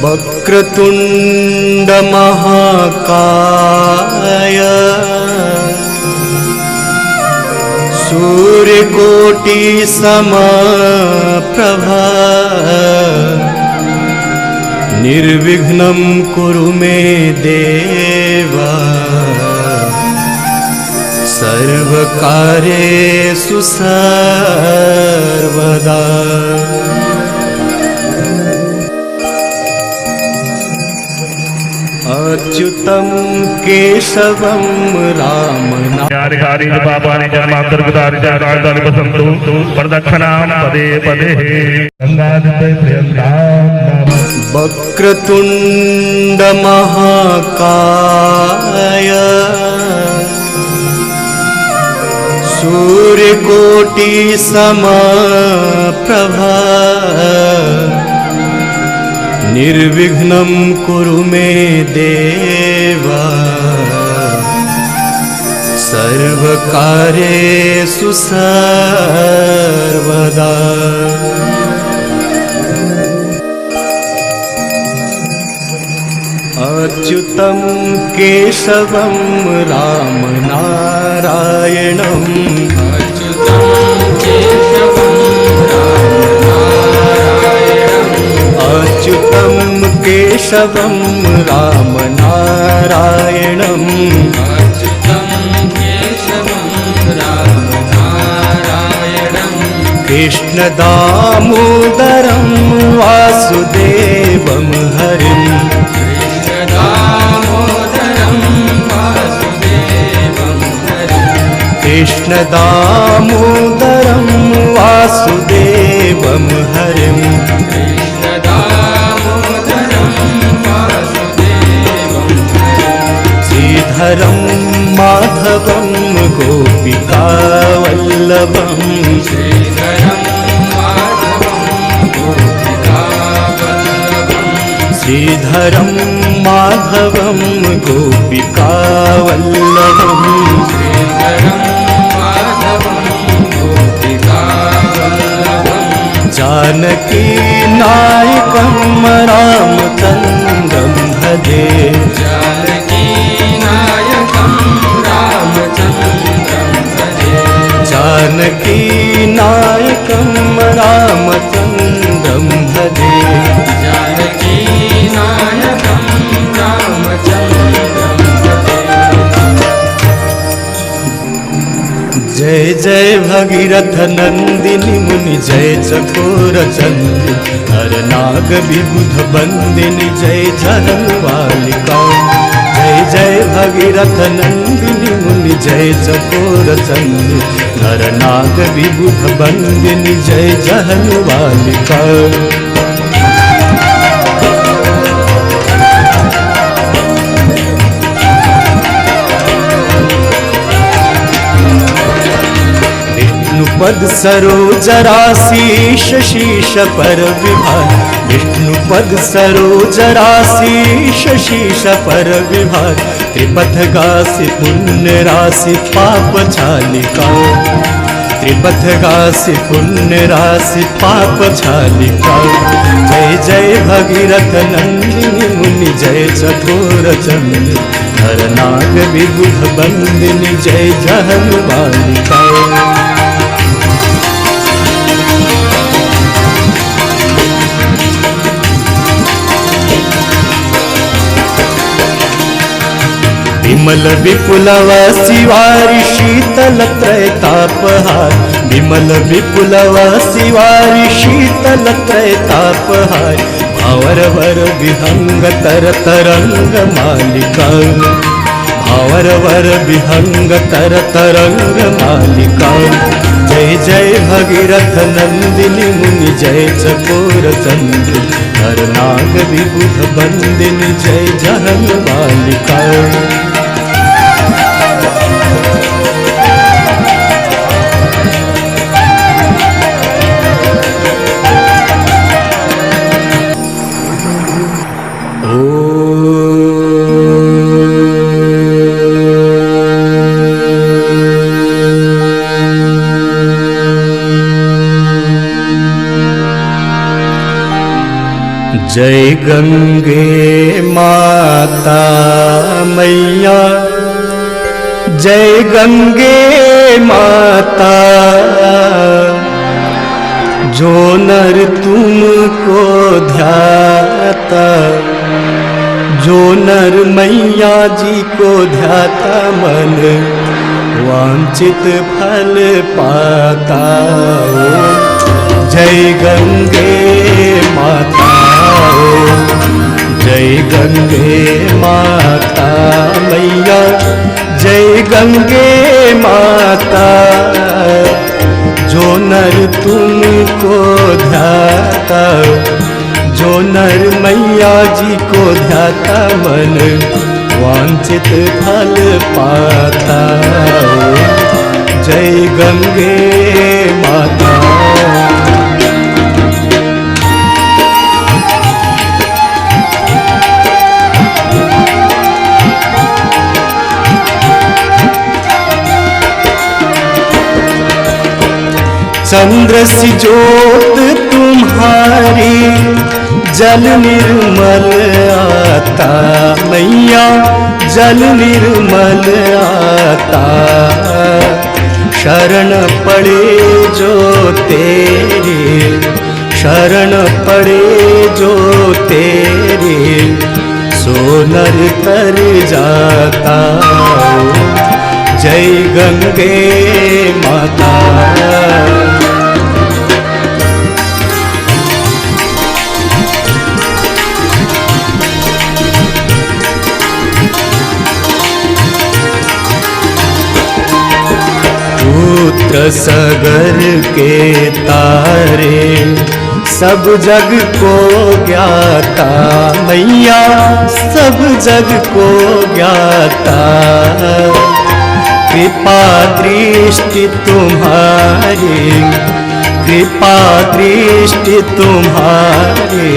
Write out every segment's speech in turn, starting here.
वक्रतुंड महाकाय सूर्यकोटि समप्रभा निर्विघ्नं कुरु मे देव सर्वकार्येषु सर्वदा। अच्युतं केशवं राम हरि पापानि जन्मान्तर्गतानि च राजधानि वसन्तु प्रदक्षिणां पदे पदे वक्रतुंड महाकाय सूर्यकोटि समप्रभा निर्विघ्नं कुरु मे देव सर्वकार्येषु सर्वदा। अच्युतं केशवं राम नारायणं अच्युतं केशवं राम नारायणं कृष्ण दामोदरं वासुदेवं हरिं कृष्ण दामोदरं वासुदेवं हरिं श्रीधरं माधवं गोपिकावल्लभं श्रीधरं माधवं गोपिकावल्लभं जानकी नायकं रामचन्द्रं भजे जानकी नायकं रामचन्द्रं भजे जय जय भगीरथ नंदिनी मुनि जय चकोर चंद्र हर नाग विबुध बंदिनी जय जहलवालिका जय जय भगीरथ नंदिनी मुनि जय चकोर चंद्र हर नाग विबुध बंदिनी जय जहलवालिका। विष्णुपद सरोज राशीष शीश पर विभाग विष्णुपद सरोज राशीष शीश पर विभाग त्रिपथ गासी पुण्य राशि पाप छालिका त्रिपथ गासी पुण्य राशि पाप छालिका जय जय भगीरथ नंदिनी मुनि जय चकोर चंद्र हर नाग विबुध बंदिनी जय जहलवालिका। विमल विपुलव शिवारि शीतल त्रैतापहार विमल विपुलव शिवारि शीतल त्रैतापहार भावर वर विहंग तर तरंग मालिका भावर वर विहंग तर तरंग मालिका जय जय भगीरथ नंदिनी मुनि जय चकोर चंद्र हर नाग विबुध बंदिनी जय जहलवालिका। जय गंगे माता मैया, जय गंगे माता, जो नर तुमको ध्याता, जो नर मैया जी को ध्याता, मन वांछित फल पाता। जय गंगे माता, जय गंगे माता मैया, जय गंगे माता, जो नर तुमको ध्याता, जो नर मैया जी को ध्याता, मन वांछित फल पाता। जय गंगे माता। चंद्र सी जोत तुम्हारी, जल निर्मल आता मैया, जल निर्मल आता। शरण पड़े जो तेरे, शरण पड़े जो तेरे, सो नर तर जाता। जय गंगे माता। पुत्र सगर के तारे, सब जग को ज्ञाता मैया, सब जग को ज्ञाता। कृपा दृष्टि तुम्हारी, कृपा दृष्टि तुम्हारी,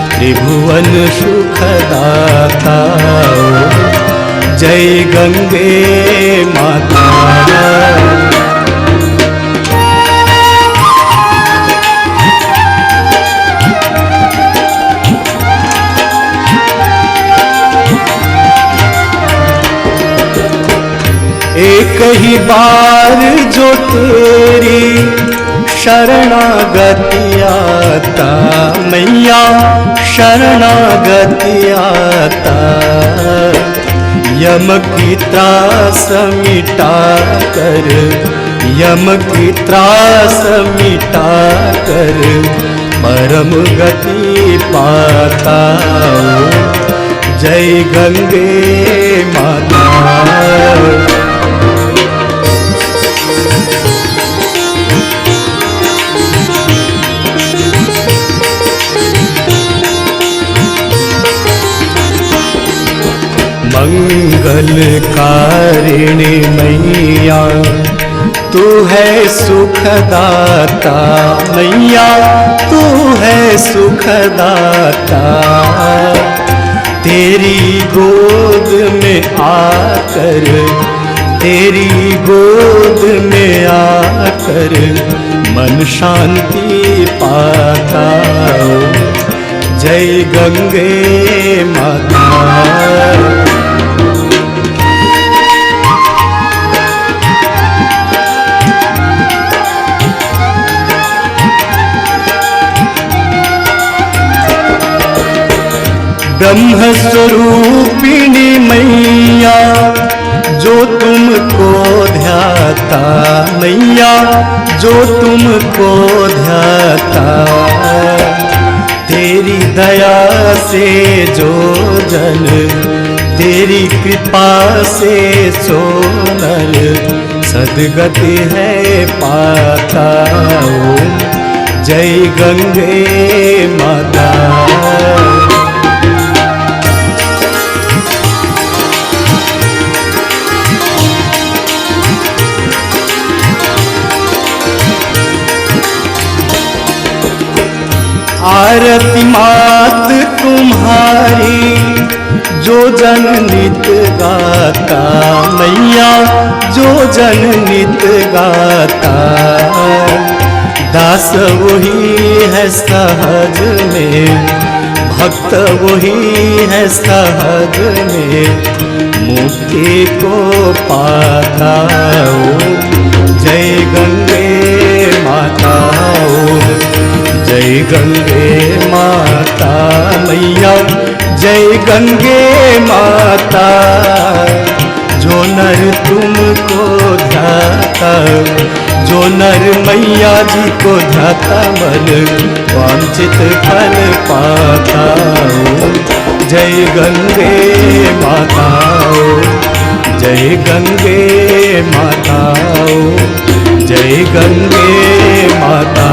त्रिभुवन सुखदाता। जय गंगे माता। एक ही बार जो तेरी शरणागति आता मैया, शरणागति आता। यम की त्रास मिटा कर, यम की त्रास मिटा कर, परम गति पाता। जय गंगे माता। मंगलकारिणी मैया, तू है सुखदाता मैया, तू है सुखदाता। तेरी गोद में आकर, तेरी गोद में आकर, मन शांति पाता। जय गंगे माता। ब्रह्म स्वरूपिणी मैया, जो तुमको ध्याता मैया, जो तुमको ध्याता। तेरी दया से जो जन, तेरी कृपा से सोनर, सदगति है पाता। जय गंगे माता। आरती मात तुम्हारी, जो जन नित गाता मैया, जो जन नित गाता। दास वही है सहज में, भक्त वही है सहज में मुक्ति को पाता। ओम जय गंगे माता, ओम जय गंगे माता मैया, जय गंगे माता। जो नर तुमको ध्याता, जो नर मैया जी को ध्याता, मन वांछित फल पाता। ओम जय गंगे माता, ओम जय गंगे माता, ओम जय गंगे माता।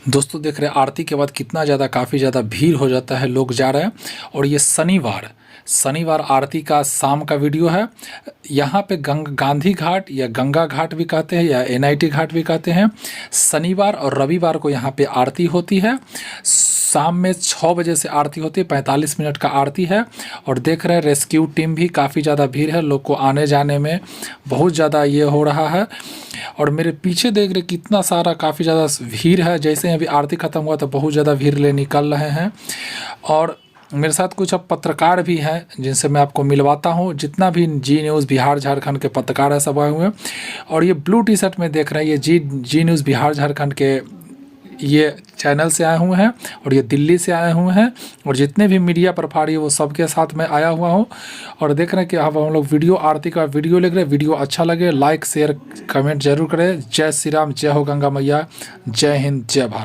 दोस्तों देख रहे हैं आरती के बाद कितना ज़्यादा काफ़ी ज़्यादा भीड़ हो जाता है, लोग जा रहे हैं। और ये शनिवार आरती का शाम का वीडियो है। यहाँ पे गांधी घाट या गंगा घाट भी कहते हैं या NIT घाट भी कहते हैं। शनिवार और रविवार को यहाँ पे आरती होती है। शाम में 6 बजे से आरती होती है, 45 मिनट का आरती है। और देख रहे हैं रेस्क्यू टीम भी काफ़ी ज़्यादा भीड़ है, लोग को आने जाने में बहुत ज़्यादा ये हो रहा है। और मेरे पीछे देख रहे कितना सारा काफ़ी ज़्यादा भीड़ है। जैसे अभी आरती ख़त्म हुआ तो बहुत ज़्यादा भीड़ ले निकल रहे हैं। और मेरे साथ कुछ अब पत्रकार भी हैं जिनसे मैं आपको मिलवाता हूं। जितना भी जी न्यूज़ बिहार झारखंड के पत्रकार है सब आए हुए हैं। और ये ब्लू टी शर्ट में देख रहे हैं, ये जी न्यूज़ बिहार झारखंड के ये चैनल से आए हुए हैं और ये दिल्ली से आए हुए हैं। और जितने भी मीडिया प्रभारी वो सबके साथ मैं आया हुआ हूँ। और देख रहे हैं कि अब हम लोग वीडियो आरती का वीडियो ले रहे हैं। वीडियो अच्छा लगे लाइक शेयर कमेंट जरूर करें। जय श्री राम, जय हो गंगा मैया, जय हिंद, जय भारत।